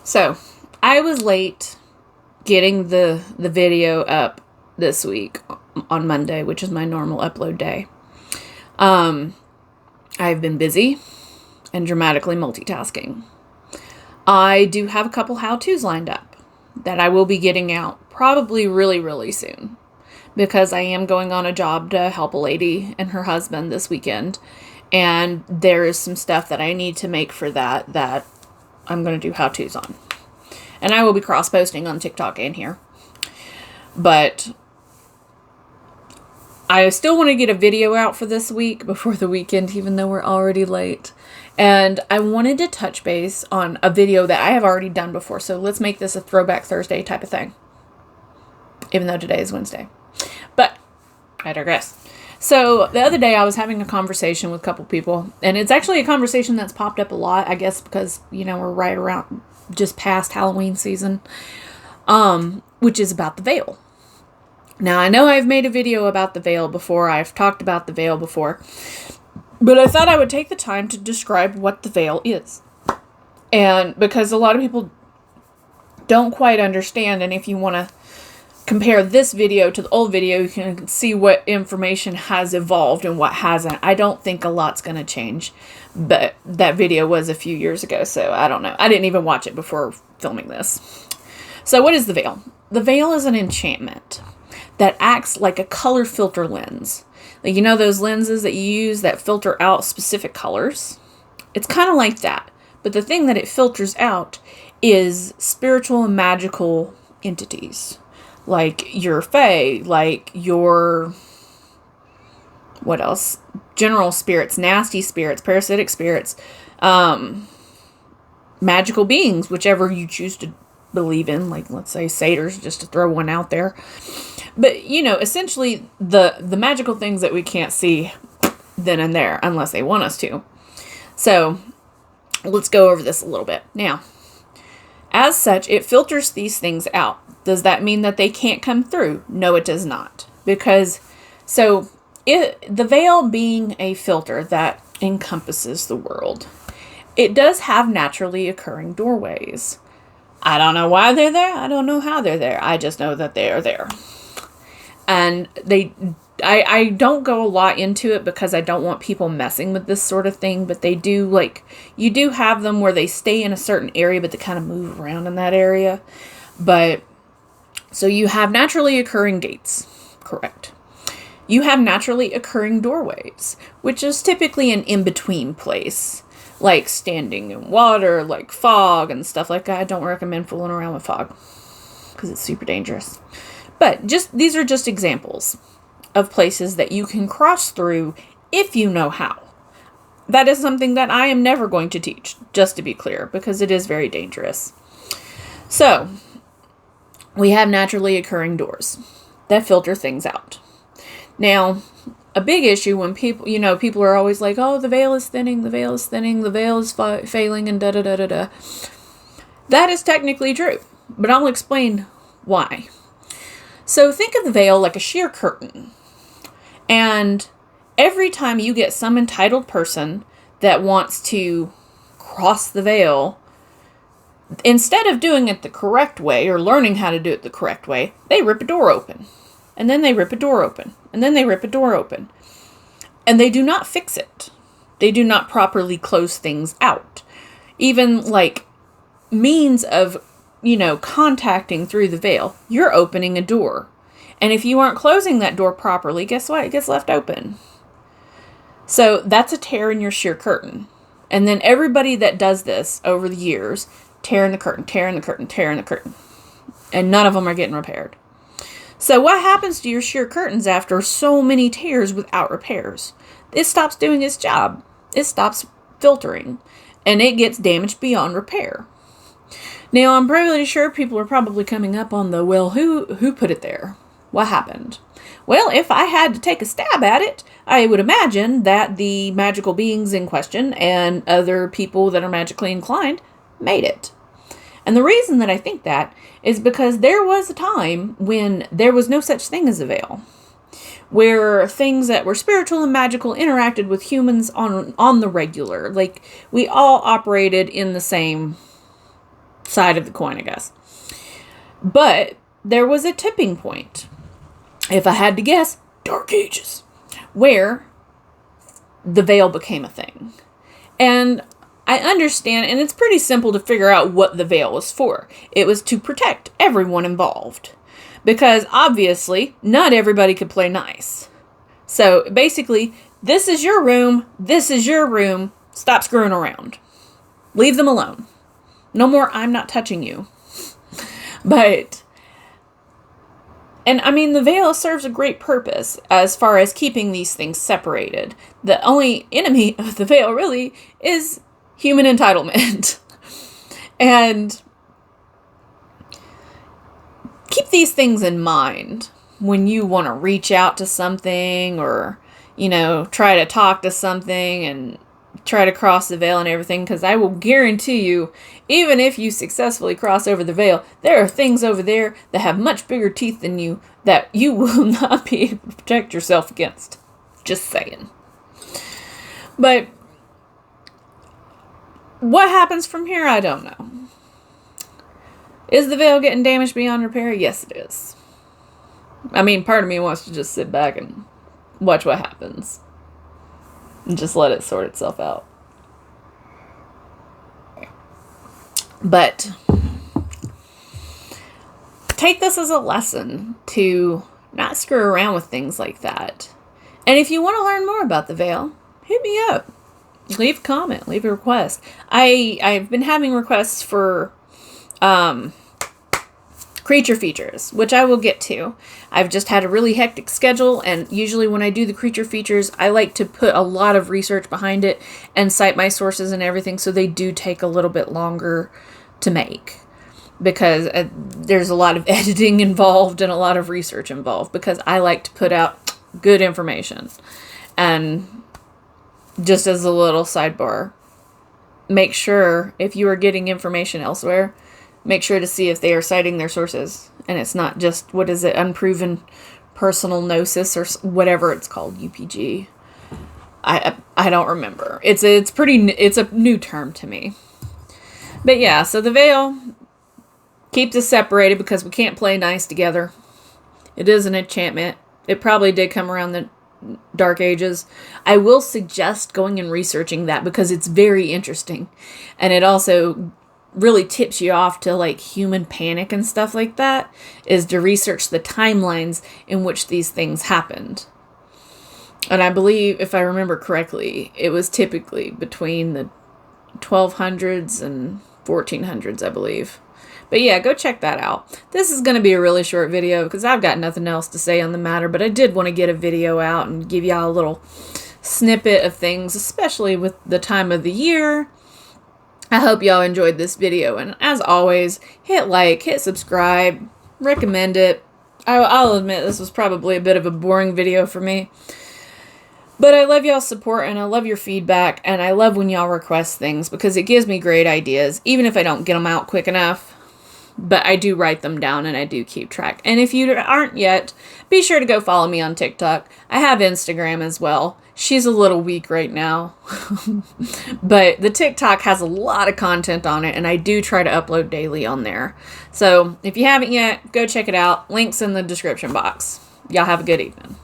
So, I was late getting the video up this week on Monday, which is my normal upload day. I've been busy and dramatically multitasking. I do have a couple how-tos lined up that I will be getting out probably really, really soon, because I am going on a job to help a lady and her husband this weekend, and there is some stuff that I need to make for that I'm going to do how-tos on. And I will be cross-posting on TikTok and here. But I still want to get a video out for this week before the weekend, even though we're already late. And I wanted to touch base on a video that I have already done before. So let's make this a Throwback Thursday type of thing, even though today is Wednesday. But I digress. So the other day I was having a conversation with a couple people, and it's actually a conversation that's popped up a lot, I guess, because, we're right around just past Halloween season, which is about the veil. Now, I know I've made a video about the veil before. I've talked about the veil before. But I thought I would take the time to describe what the veil is. And because a lot of people don't quite understand, and if you want to compare this video to the old video, you can see what information has evolved and what hasn't. I don't think a lot's going to change. But that video was a few years ago, so I don't know. I didn't even watch it before filming this. So what is the veil? The veil is an enchantment that acts like a color filter lens. Like, those lenses that you use that filter out specific colors? It's kind of like that. But the thing that it filters out is spiritual and magical entities. Like your fae, like your, what else? General spirits, nasty spirits, parasitic spirits, magical beings, whichever you choose to believe in, like, let's say satyrs, just to throw one out there. But, essentially the magical things that we can't see then and there unless they want us to. So let's go over this a little bit. Now, as such, it filters these things out. Does that mean that they can't come through? No, it does not. Because, the veil being a filter that encompasses the world, it does have naturally occurring doorways. I don't know why they're there. I don't know how they're there. I just know that they are there. And I don't go a lot into it because I don't want people messing with this sort of thing, but they do, you do have them where they stay in a certain area, but they kind of move around in that area. But, so you have naturally occurring gates, correct. You have naturally occurring doorways, which is typically an in-between place, like standing in water, like fog and stuff like that. I don't recommend fooling around with fog because it's super dangerous. But these are just examples of places that you can cross through if you know how. That is something that I am never going to teach, just to be clear, because it is very dangerous. So, we have naturally occurring doors that filter things out. Now, a big issue when people are always like, oh, the veil is thinning, the veil is thinning, the veil is failing, and da-da-da-da-da. That is technically true, but I'll explain why. So think of the veil like a sheer curtain. And every time you get some entitled person that wants to cross the veil, instead of doing it the correct way or learning how to do it the correct way, they rip a door open. And then they rip a door open. And then they rip a door open. And they do not fix it. They do not properly close things out. Even means of contacting through the veil, you're opening a door. And if you aren't closing that door properly, guess what? It gets left open. So that's a tear in your sheer curtain. And then everybody that does this over the years, tearing the curtain, tearing the curtain, tearing the curtain. And none of them are getting repaired. So what happens to your sheer curtains after so many tears without repairs? It stops doing its job. It stops filtering. And it gets damaged beyond repair. Now, I'm pretty sure people are probably coming up on who put it there? What happened? Well, if I had to take a stab at it, I would imagine that the magical beings in question and other people that are magically inclined made it. And the reason that I think that is because there was a time when there was no such thing as a veil, where things that were spiritual and magical interacted with humans on the regular. We all operated in the same side of the coin, I guess. But there was a tipping point, if I had to guess, Dark Ages, where the veil became a thing. And I understand, and it's pretty simple to figure out what the veil was for. It was to protect everyone involved. Because obviously, not everybody could play nice. So basically, this is your room, stop screwing around. Leave them alone. No more, I'm not touching you. But, and I mean, the veil serves a great purpose as far as keeping these things separated. The only enemy of the veil really is human entitlement. And keep these things in mind when you want to reach out to something or, try to talk to something and try to cross the veil and everything, because I will guarantee you, even if you successfully cross over the veil, there are things over there that have much bigger teeth than you that you will not be able to protect yourself against. Just saying. But what happens from here, I don't know. Is the veil getting damaged beyond repair? Yes, it is. I mean, part of me wants to just sit back and watch what happens. And just let it sort itself out. But take this as a lesson to not screw around with things like that. And if you want to learn more about the veil, hit me up. Leave a comment, leave a request. I've been having requests for creature features, which I will get to. I've just had a really hectic schedule, and usually when I do the creature features, I like to put a lot of research behind it and cite my sources and everything, so they do take a little bit longer to make, because there's a lot of editing involved and a lot of research involved, because I like to put out good information. And just as a little sidebar, make sure if you are getting information elsewhere, make sure to see if they are citing their sources. And it's not just, unproven personal gnosis or whatever it's called, UPG. I don't remember. It's a new term to me. But yeah, so the veil keeps us separated because we can't play nice together. It is an enchantment. It probably did come around the Dark Ages. I will suggest going and researching that because it's very interesting. And it also really tips you off to like human panic and stuff like that, is to research the timelines in which these things happened. And I believe, if I remember correctly, it was typically between the 1200s and 1400s, I believe. But yeah, go check that out. This is going to be a really short video because I've got nothing else to say on the matter, but I did want to get a video out and give y'all a little snippet of things, especially with the time of the year. I hope y'all enjoyed this video, and as always, hit like, hit subscribe, recommend it. I'll admit this was probably a bit of a boring video for me, but I love y'all's support and I love your feedback, and I love when y'all request things because it gives me great ideas, even if I don't get them out quick enough. But I do write them down and I do keep track. And if you aren't yet, be sure to go follow me on TikTok. I have Instagram as well. She's a little weak right now. But the TikTok has a lot of content on it, and I do try to upload daily on there. So if you haven't yet, go check it out. Links in the description box. Y'all have a good evening.